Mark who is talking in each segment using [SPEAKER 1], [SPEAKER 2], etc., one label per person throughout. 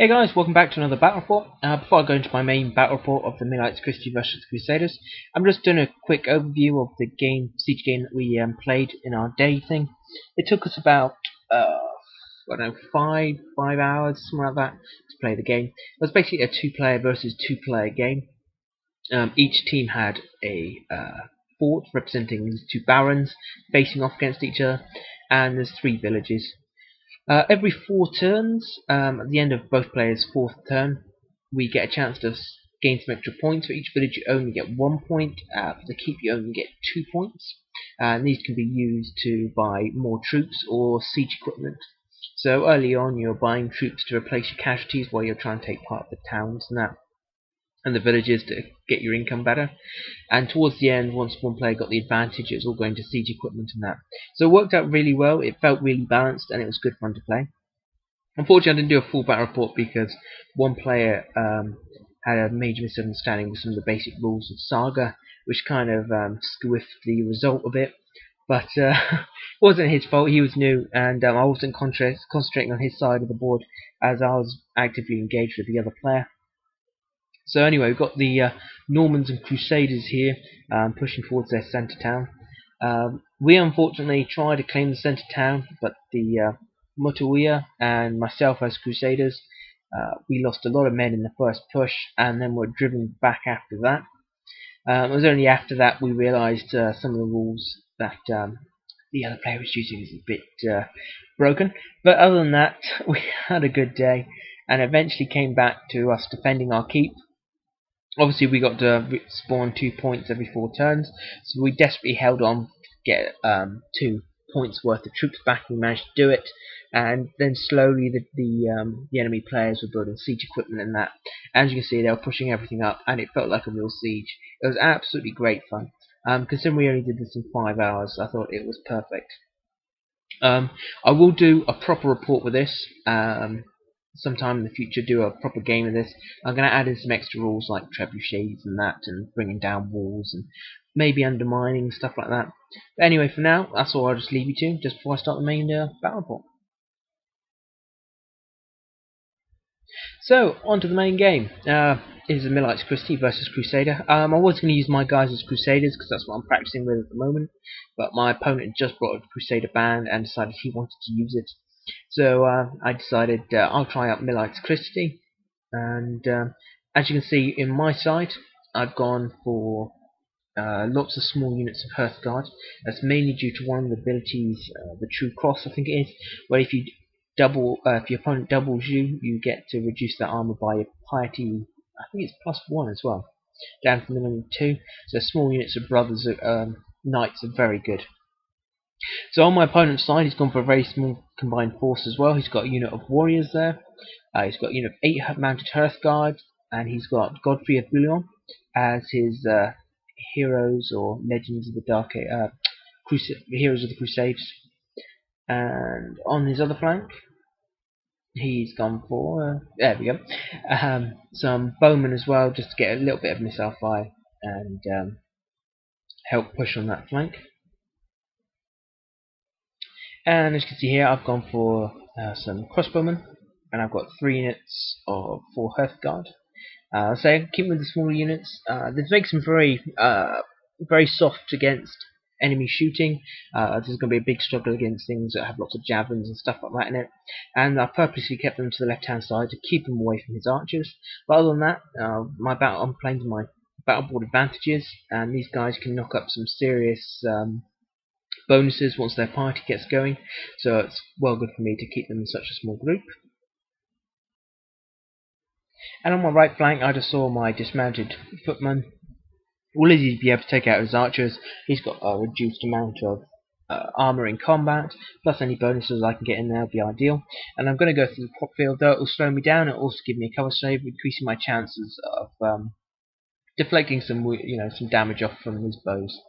[SPEAKER 1] Hey guys, welcome back to another battle report. Before I go into my main battle report of the Milites, Christi versus Crusaders, I'm just doing a quick overview of the siege game that we played in our day thing. It took us about, I don't know, five hours, something like that, to play the game. It was basically a two-player versus two-player game. Each team had a fort representing these two barons facing off against each other, and there's 3 villages. Every 4 turns, at the end of both players' 4th turn, we get a chance to gain some extra points. For each village you only get 1 point, for the keep you only get 2 points, and these can be used to buy more troops or siege equipment. So early on you're buying troops to replace your casualties while you're trying to take part of the towns and the villages to get your income better. And towards the end, once one player got the advantage, it was all going to siege equipment and that. So it worked out really well, it felt really balanced, and it was good fun to play. Unfortunately, I didn't do a full battle report because one player had a major misunderstanding with some of the basic rules of SAGA, which kind of squiffed the result a bit. But it wasn't his fault, he was new, and I wasn't concentrating on his side of the board as I was actively engaged with the other player. So anyway, we've got the Normans and Crusaders here pushing towards their centre town. We unfortunately tried to claim the centre town, but the Mutawiyah and myself as Crusaders, we lost a lot of men in the first push, and then were driven back after that. It was only after that we realised some of the rules that the other player was using is a bit broken. But other than that, we had a good day, and eventually came back to us defending our keep. Obviously we got to spawn 2 points every 4 turns, so we desperately held on to get 2 points worth of troops back. We managed to do it, and then slowly the enemy players were building siege equipment and that. As you can see, they were pushing everything up, and it felt like a real siege. It was absolutely great fun. Considering we only did this in 5 hours, I thought it was perfect. I will do a proper report with this. Sometime in the future, do a proper game of this. I'm going to add in some extra rules like trebuchets and that, and bringing down walls and maybe undermining, stuff like that. But anyway, for now, that's all I'll just leave you to, just before I start the main battle report. So, on to the main game. It is a Milites Christi versus Crusader. I was going to use my guys as Crusaders because that's what I'm practicing with at the moment, but my opponent just brought a Crusader band and decided he wanted to use it. So I decided I'll try out Milites Christi, and as you can see in my side, I've gone for lots of small units of Hearthguard. That's mainly due to one of the abilities, the True Cross, I think it is, where if you if your opponent doubles you, you get to reduce their armor by a piety. I think it's +1 as well, down to the minimum of 2. So small units of brothers, knights are very good. So on my opponent's side, he's gone for a very small combined force as well. He's got a unit of warriors there. He's got a unit of 8 mounted Hearthguard, and he's got Godfrey of Bouillon as his heroes or legends of the Dark heroes of the Crusades. And on his other flank, he's gone for there we go, some bowmen as well, just to get a little bit of missile fire and help push on that flank. And as you can see here, I've gone for some crossbowmen, and I've got 3 units of 4 Hearthguard. So keep with the smaller units. This makes them very soft against enemy shooting. This is going to be a big struggle against things that have lots of javelins and stuff like that in it. And I purposely kept them to the left-hand side to keep them away from his archers. But other than that, I'm playing to my battle board advantages, and these guys can knock up some serious bonuses once their party gets going, so it's well good for me to keep them in such a small group. And on my right flank, I just saw my dismounted footman. Will easily be able to take out his archers. He's got a reduced amount of armor in combat, plus any bonuses I can get in there will be ideal. And I'm going to go through the crop field, though it will slow me down. It will also give me a cover save, increasing my chances of deflecting some damage off from his bows.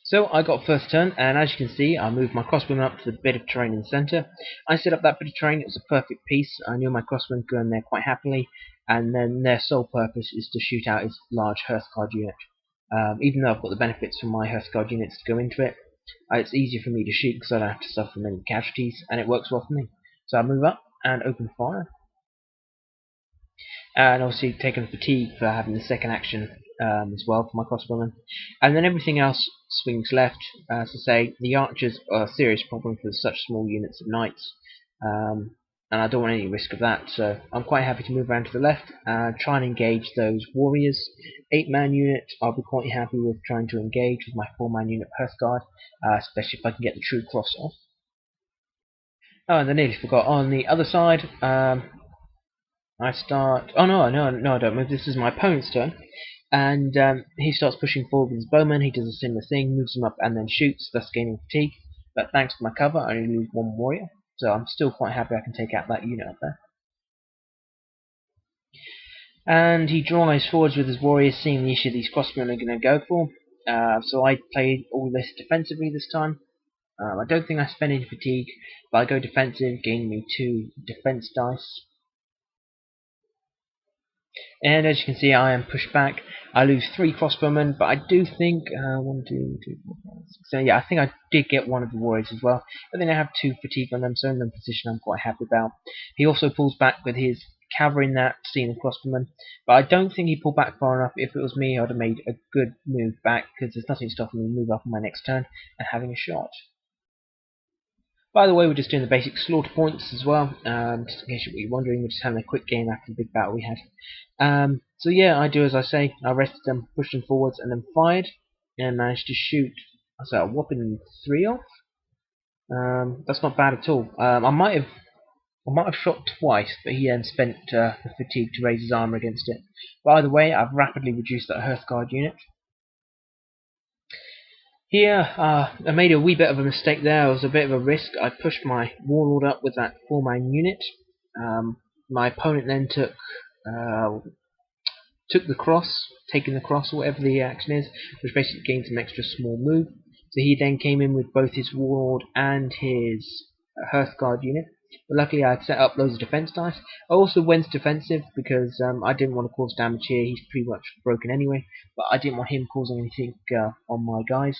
[SPEAKER 1] So I got first turn, and as you can see, I moved my crossbowmen up to the bit of terrain in the centre. I set up that bit of terrain. It was a perfect piece. I knew my crossbowmen could go in there quite happily, and then their sole purpose is to shoot out his large Hearthguard unit. Even though I've got the benefits from my Hearthguard units to go into it, it's easier for me to shoot because I don't have to suffer many casualties, and it works well for me. So I move up, and open fire. And obviously taken fatigue for having the second action as well for my crossbowmen. And then everything else swings left. As I say, the archers are a serious problem for such small units of knights. And I don't want any risk of that, so I'm quite happy to move around to the left and try and engage those warriors. 8-man unit, I'll be quite happy with trying to engage with my 4-man unit Hearthguard, especially if I can get the true cross off. Oh, and I nearly forgot, on the other side, I start... Oh no, I don't move, this is my opponent's turn. And he starts pushing forward with his bowman, he does a similar thing, moves them up and then shoots, thus gaining fatigue. But thanks to my cover, I only lose 1 warrior. So I'm still quite happy I can take out that unit up there. And he drives forwards with his warriors, seeing the issue these crossmen are going to go for. So I played all this defensively this time. I don't think I spend any fatigue, but I go defensive, gaining me 2 defense dice. And as you can see, I am pushed back. I lose 3 crossbowmen, but I do think 1, 2, 3, 4, 5, 6, 7. Yeah, I think I did get one of the warriors as well. But then I have 2 fatigue on them, so in the position I'm quite happy about. He also pulls back with his cavalry in that scene of crossbowmen, but I don't think he pulled back far enough. If it was me, I'd have made a good move back because there's nothing stopping me move up on my next turn and having a shot. By the way, we're just doing the basic slaughter points as well, just in case you're wondering, we're just having a quick game after the big battle we had. So yeah, I do as I say, I rested them, pushed them forwards, and then fired, and managed to shoot, a whopping 3 off. That's not bad at all. I might have shot twice, but he then spent the fatigue to raise his armor against it. By the way, I've rapidly reduced that Hearthguard unit. Here, I made a wee bit of a mistake there. It was a bit of a risk. I pushed my warlord up with that 4-man unit. My opponent then took the cross, taking the cross, or whatever the action is, which basically gained some extra small move. So he then came in with both his warlord and his Hearthguard unit. But luckily I had set up loads of defense dice. I also went defensive because I didn't want to cause damage here. He's pretty much broken anyway, but I didn't want him causing anything on my guys.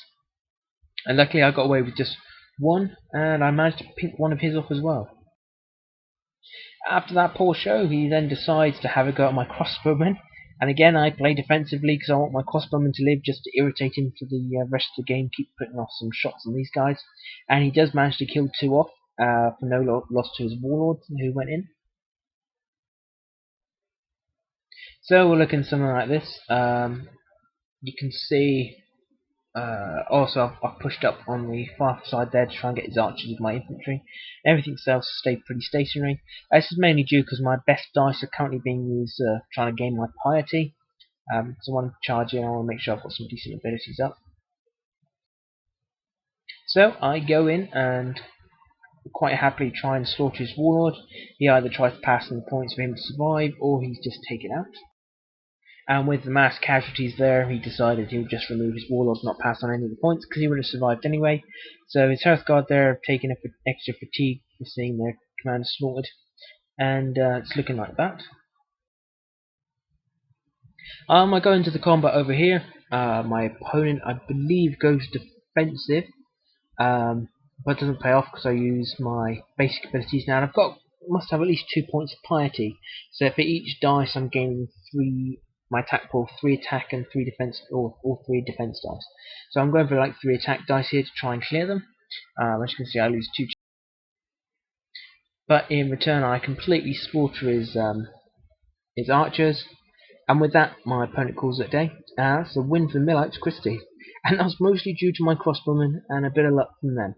[SPEAKER 1] And luckily I got away with just 1, and I managed to pick one of his off as well. After that poor show, he then decides to have a go at my crossbowmen. And again, I play defensively because I want my crossbowmen to live, just to irritate him for the rest of the game, keep putting off some shots on these guys. And he does manage to kill 2 off, for no loss to his warlord who went in. So we're looking something like this. You can see... also, I've pushed up on the far side there to try and get his archers with my infantry. Everything else stayed pretty stationary. This is mainly due because my best dice are currently being used trying to gain my piety. So when I'm charging, I want to make sure I've got some decent abilities up. So I go in and quite happily try and slaughter his warlord. He either tries to pass some points for him to survive, or he's just taken out. And with the mass casualties there, he decided he would just remove his warlord, not pass on any of the points, because he would have survived anyway. So his Hearthguard there have taken extra fatigue for seeing their commander slaughtered. And it's looking like that. I go into the combat over here. My opponent, I believe, goes defensive. But it doesn't pay off because I use my basic abilities now. And must have at least 2 points of piety. So for each dice I'm gaining 3... my attack pool, 3 attack and 3 defense, or all 3 defense dice. So I'm going for like 3 attack dice here to try and clear them. As you can see, I lose 2. But in return, I completely slaughter his archers, and with that, my opponent calls it a day. That's a win for the Milites, Christi, and that was mostly due to my crossbowmen and a bit of luck from them.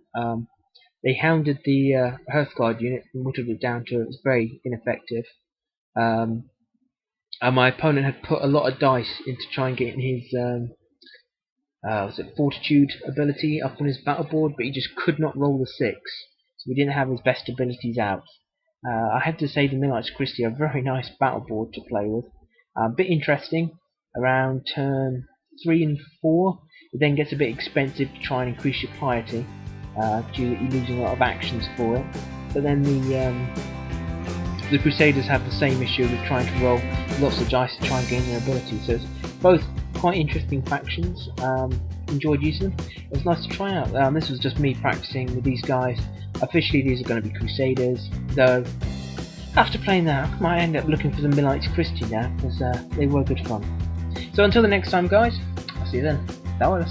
[SPEAKER 1] They hounded the Hearthguard unit and whittled it down to it was very ineffective. And my opponent had put a lot of dice into trying getting his fortitude ability up on his battle board, but he just could not roll the 6, so we didn't have his best abilities out. I have to say the Milites Christi are a very nice battle board to play with. A bit interesting. Around turn 3 and 4, it then gets a bit expensive to try and increase your piety, due to you losing a lot of actions for it. But then the Crusaders have the same issue with trying to roll lots of dice to try and gain their ability. So it's both quite interesting factions. Enjoyed using them. It was nice to try out. This was just me practicing with these guys. Officially these are going to be Crusaders, though after playing that, I might end up looking for the Milites Christi now, because they were good fun. So until the next time, guys, I'll see you then. That was.